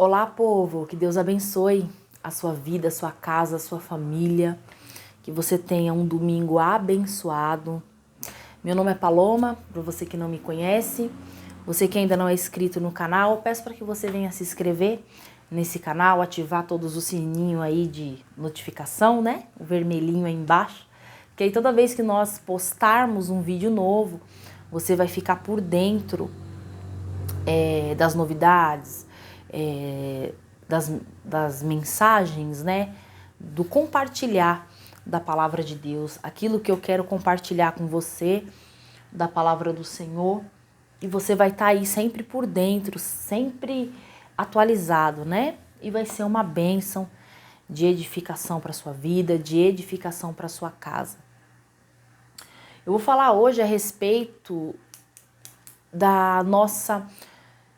Olá, povo, que Deus abençoe a sua vida, a sua casa, a sua família, que você tenha um domingo abençoado. Meu nome é Paloma, para você que não me conhece, você que ainda não é inscrito no canal, peço para que você venha se inscrever nesse canal, ativar todos os sininhos aí de notificação, né? O vermelhinho aí embaixo, que aí toda vez que nós postarmos um vídeo novo, você vai ficar por dentro das novidades, das mensagens, né? Do compartilhar da palavra de Deus, aquilo que eu quero compartilhar com você, da palavra do Senhor, e você vai estar aí sempre por dentro, sempre atualizado, né? E vai ser uma bênção de edificação para sua vida, de edificação para sua casa. Eu vou falar hoje a respeito da nossa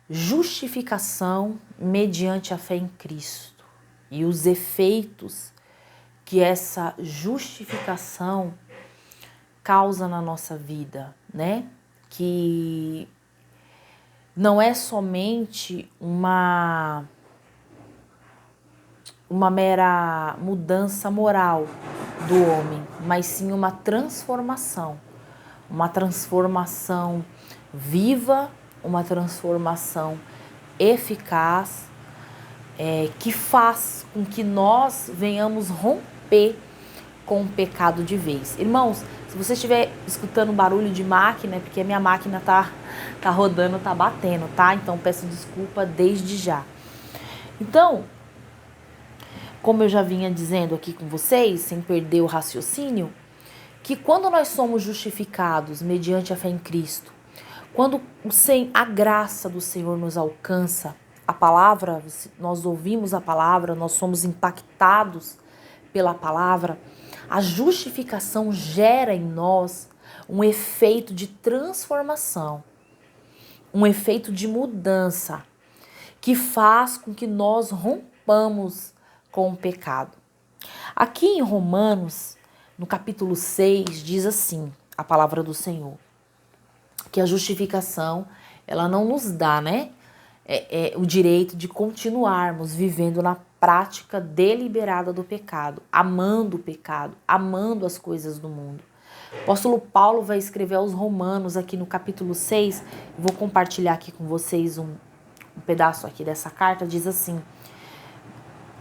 justificação mediante a fé em Cristo e os efeitos que essa justificação causa na nossa vida, né? Que não é somente uma mera mudança moral do homem, mas sim uma transformação viva, uma transformação eficaz, que faz com que nós venhamos romper com o pecado de vez. Irmãos, se você estiver escutando barulho de máquina, é porque a minha máquina tá rodando, tá batendo, tá? Então peço desculpa desde já. Então, como eu já vinha dizendo aqui com vocês, sem perder o raciocínio, que quando nós somos justificados mediante a fé em Cristo, quando a graça do Senhor nos alcança, a palavra, nós ouvimos a palavra, nós somos impactados pela palavra, a justificação gera em nós um efeito de transformação, um efeito de mudança, que faz com que nós rompamos com o pecado. Aqui em Romanos, no capítulo 6, diz assim, a palavra do Senhor, que a justificação, ela não nos dá, né, o direito de continuarmos vivendo na prática deliberada do pecado, amando o pecado, amando as coisas do mundo. O apóstolo Paulo vai escrever aos Romanos aqui no capítulo 6, vou compartilhar aqui com vocês um pedaço aqui dessa carta, diz assim,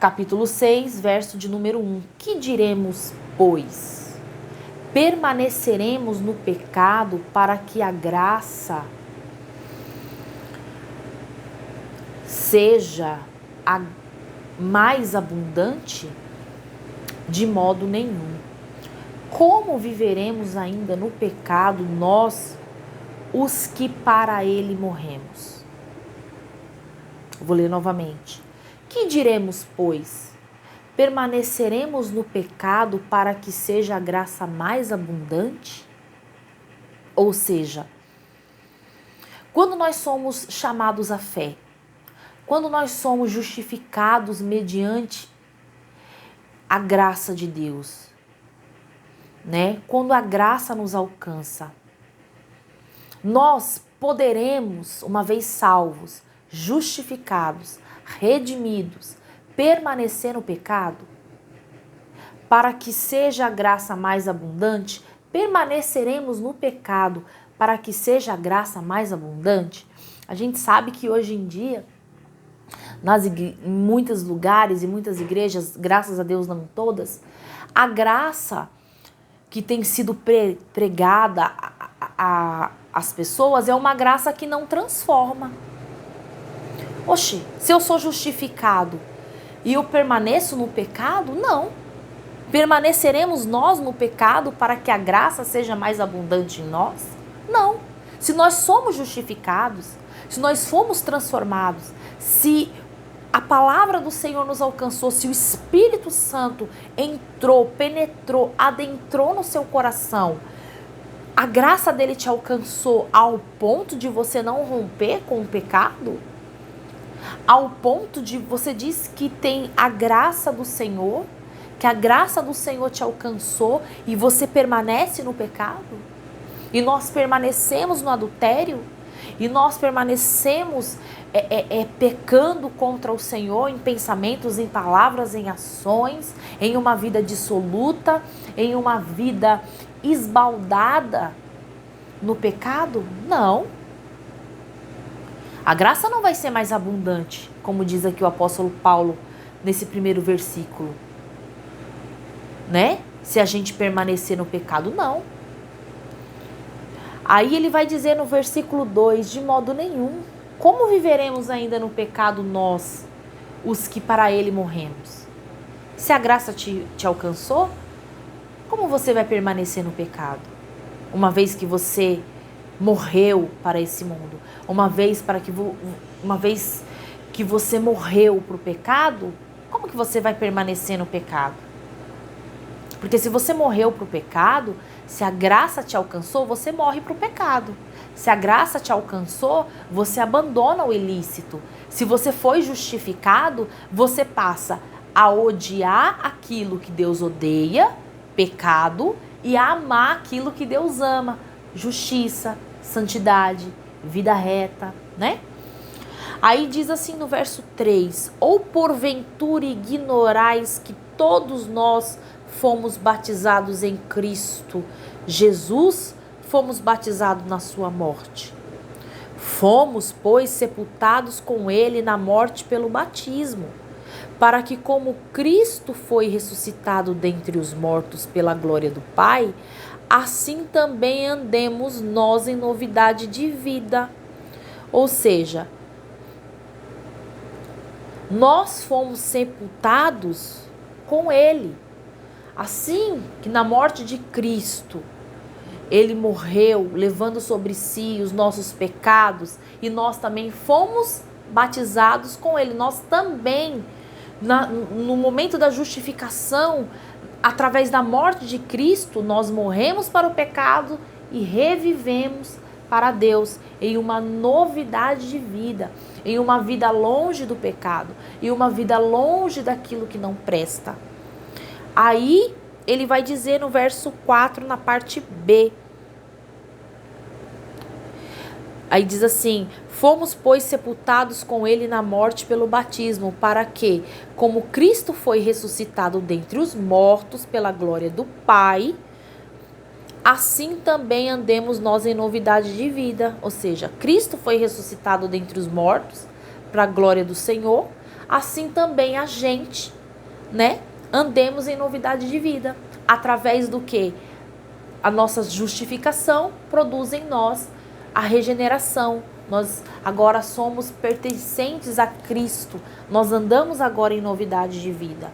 capítulo 6, verso de número 1, que diremos, pois? Permaneceremos no pecado para que a graça seja mais abundante? De modo nenhum. Como viveremos ainda no pecado nós, os que para ele morremos? Vou ler novamente. Que diremos, pois? Permaneceremos no pecado para que seja a graça mais abundante? Ou seja, quando nós somos chamados à fé, quando nós somos justificados mediante a graça de Deus, né? Quando a graça nos alcança, nós poderemos, uma vez salvos, justificados, redimidos, permanecer no pecado? Para que seja a graça mais abundante, permaneceremos no pecado para que seja a graça mais abundante? A gente sabe que hoje em dia, em muitos lugares e muitas igrejas, graças a Deus não todas, a graça que tem sido pregada às pessoas é uma graça que não transforma. Oxe, se eu sou justificado e eu permaneço no pecado? Não. Permaneceremos nós no pecado para que a graça seja mais abundante em nós? Não. Se nós somos justificados, se nós fomos transformados, se a palavra do Senhor nos alcançou, se o Espírito Santo entrou, penetrou, adentrou no seu coração, a graça dele te alcançou ao ponto de você não romper com o pecado? Ao ponto de você diz que tem a graça do Senhor, que a graça do Senhor te alcançou e você permanece no pecado? E nós permanecemos no adultério? e nós permanecemos pecando contra o Senhor em pensamentos, em palavras, em ações, em uma vida dissoluta, em uma vida esbaldada no pecado? Não. A graça não vai ser mais abundante, como diz aqui o apóstolo Paulo nesse primeiro versículo, né? Se a gente permanecer no pecado, não. Aí ele vai dizer no versículo 2, de modo nenhum. Como viveremos ainda no pecado nós, os que para ele morremos? Se a graça te alcançou, como você vai permanecer no pecado? Uma vez que você morreu para esse mundo, uma vez que você morreu para o pecado, como que você vai permanecer no pecado? Porque se você morreu para o pecado, se a graça te alcançou, você morre para o pecado. Se a graça te alcançou, você abandona o ilícito. Se você foi justificado, você passa a odiar aquilo que Deus odeia, pecado, e a amar aquilo que Deus ama, justiça, santidade, vida reta, né? Aí diz assim no verso 3, ou porventura ignorais que todos nós fomos batizados em Cristo Jesus, fomos batizados na sua morte. Fomos, pois, sepultados com ele na morte pelo batismo, para que como Cristo foi ressuscitado dentre os mortos pela glória do Pai, assim também andemos nós em novidade de vida. Ou seja, nós fomos sepultados com ele. Assim que na morte de Cristo, ele morreu levando sobre si os nossos pecados e nós também fomos batizados com ele. Nós também, no momento da justificação, através da morte de Cristo, nós morremos para o pecado e revivemos para Deus em uma novidade de vida, em uma vida longe do pecado, em uma vida longe daquilo que não presta. Aí ele vai dizer no verso 4, na parte B. Aí diz assim, fomos, pois, sepultados com ele na morte pelo batismo, para que, como Cristo foi ressuscitado dentre os mortos pela glória do Pai, assim também andemos nós em novidade de vida. Ou seja, Cristo foi ressuscitado dentre os mortos para a glória do Senhor, assim também a gente, né? Andemos em novidade de vida. Através do que? A nossa justificação produz em nós a regeneração. Nós agora somos pertencentes a Cristo. Nós andamos agora em novidade de vida,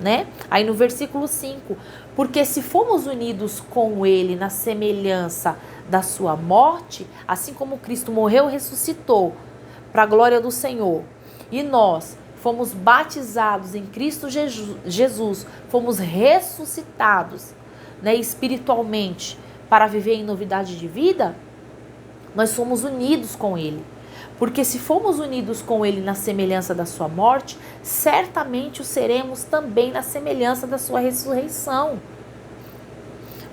né? Aí no versículo 5, porque se fomos unidos com ele na semelhança da sua morte, assim como Cristo morreu e ressuscitou para a glória do Senhor, e nós fomos batizados em Cristo Jesus, fomos ressuscitados, né, espiritualmente para viver em novidade de vida, nós somos unidos com ele. Porque se fomos unidos com ele na semelhança da sua morte, certamente o seremos também na semelhança da sua ressurreição.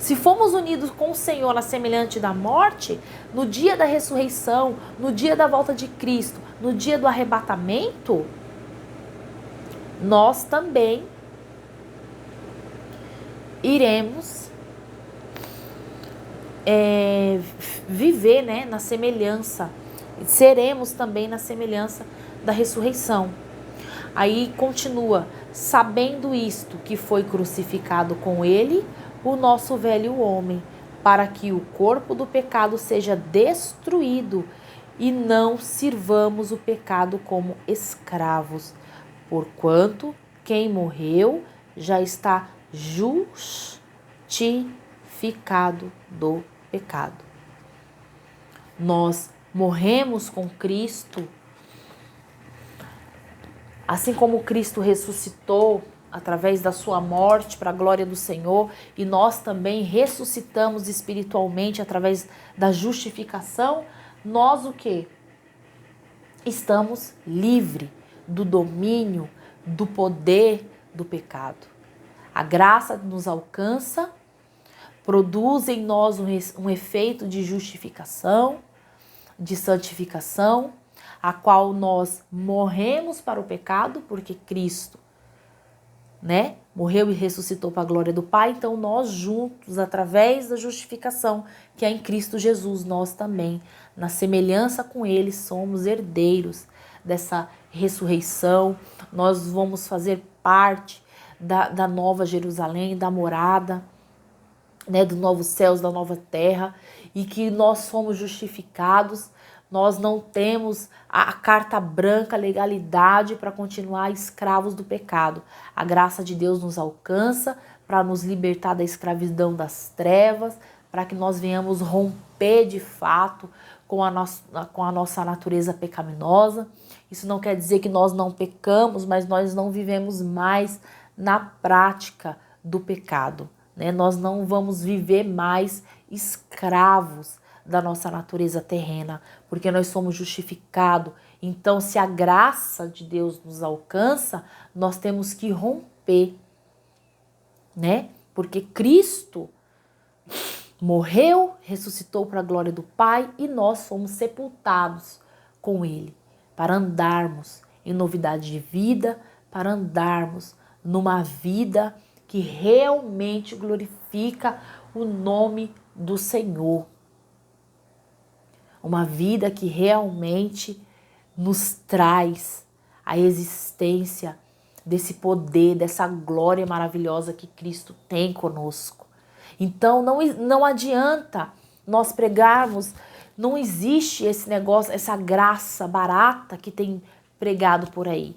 Se fomos unidos com o Senhor na semelhança da morte, no dia da ressurreição, no dia da volta de Cristo, no dia do arrebatamento, nós também iremos viver, né, na semelhança, seremos também na semelhança da ressurreição. Aí continua, sabendo isto, que foi crucificado com ele o nosso velho homem, para que o corpo do pecado seja destruído e não sirvamos o pecado como escravos, porquanto quem morreu já está justificado do pecado. Nós morremos com Cristo, assim como Cristo ressuscitou através da sua morte para a glória do Senhor, e nós também ressuscitamos espiritualmente através da justificação, nós o quê? Estamos livres do domínio, do poder do pecado. A graça nos alcança, produz em nós um efeito de justificação, de santificação, a qual nós morremos para o pecado, porque Cristo, né, morreu e ressuscitou para a glória do Pai. Então nós juntos, através da justificação que é em Cristo Jesus, nós também, na semelhança com Ele, somos herdeiros dessa ressurreição. Nós vamos fazer parte da nova Jerusalém, da morada, né, dos novos céus, da nova terra, e que nós fomos justificados. Nós não temos a carta branca, a legalidade para continuar escravos do pecado. A graça de Deus nos alcança para nos libertar da escravidão das trevas, para que nós venhamos romper de fato com a nossa natureza pecaminosa. Isso não quer dizer que nós não pecamos, mas nós não vivemos mais na prática do pecado, né? Nós não vamos viver mais escravos da nossa natureza terrena, porque nós somos justificados. Então, se a graça de Deus nos alcança, nós temos que romper, né? Porque Cristo morreu, ressuscitou para a glória do Pai e nós fomos sepultados com Ele para andarmos em novidade de vida, para andarmos numa vida que realmente glorifica o nome do Senhor. Uma vida que realmente nos traz a existência desse poder, dessa glória maravilhosa que Cristo tem conosco. Então não adianta nós pregarmos, não existe esse negócio, essa graça barata que tem pregado por aí,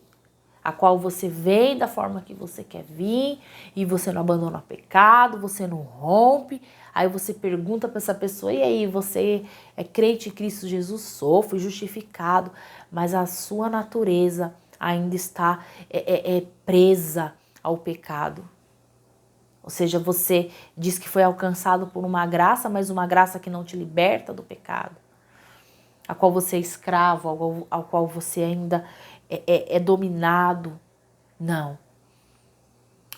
a qual você vem da forma que você quer vir e você não abandona o pecado, você não rompe. Aí você pergunta para essa pessoa, e aí, você é crente em Cristo Jesus? Sou, fui justificado, mas a sua natureza ainda está presa ao pecado. Ou seja, você diz que foi alcançado por uma graça, mas uma graça que não te liberta do pecado, a qual você é escravo, ao qual você ainda é dominado. Não.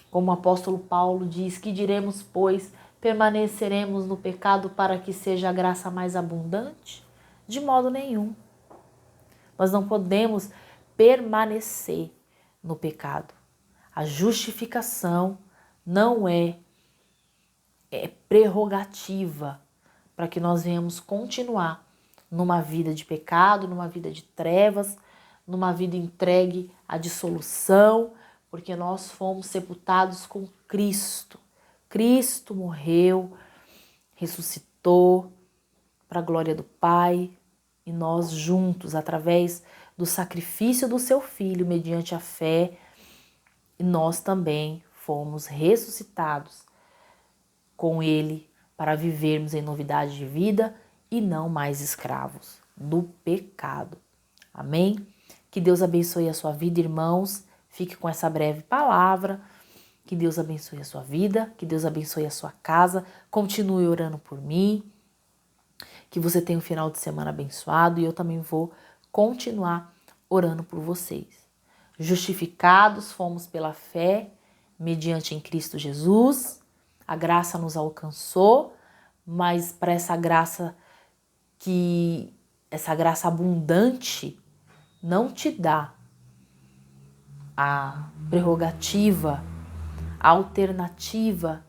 Como o apóstolo Paulo diz, que diremos, pois, permaneceremos no pecado para que seja a graça mais abundante? De modo nenhum. Nós não podemos permanecer no pecado. A justificação não é prerrogativa para que nós venhamos continuar numa vida de pecado, numa vida de trevas, numa vida entregue à dissolução, porque nós fomos sepultados com Cristo. Cristo morreu, ressuscitou para a glória do Pai, e nós juntos, através do sacrifício do seu Filho, mediante a fé, nós também fomos ressuscitados com Ele para vivermos em novidade de vida e não mais escravos do pecado. Amém? Que Deus abençoe a sua vida, irmãos. Fique com essa breve palavra. Que Deus abençoe a sua vida, que Deus abençoe a sua casa. Continue orando por mim. Que você tenha um final de semana abençoado, e eu também vou continuar orando por vocês. Justificados fomos pela fé, mediante em Cristo Jesus. A graça nos alcançou, mas para essa graça abundante não te dá a prerrogativa, a alternativa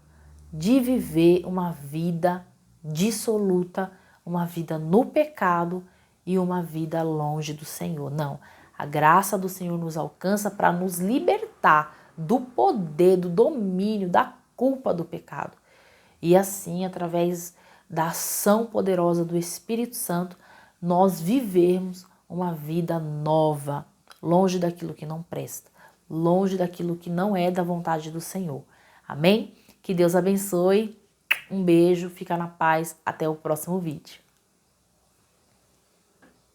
de viver uma vida dissoluta, uma vida no pecado e uma vida longe do Senhor. Não, a graça do Senhor nos alcança para nos libertar do poder, do domínio, da culpa do pecado. E assim, através da ação poderosa do Espírito Santo, nós vivermos uma vida nova, longe daquilo que não presta, longe daquilo que não é da vontade do Senhor. Amém? Que Deus abençoe. Um beijo, fica na paz. Até o próximo vídeo.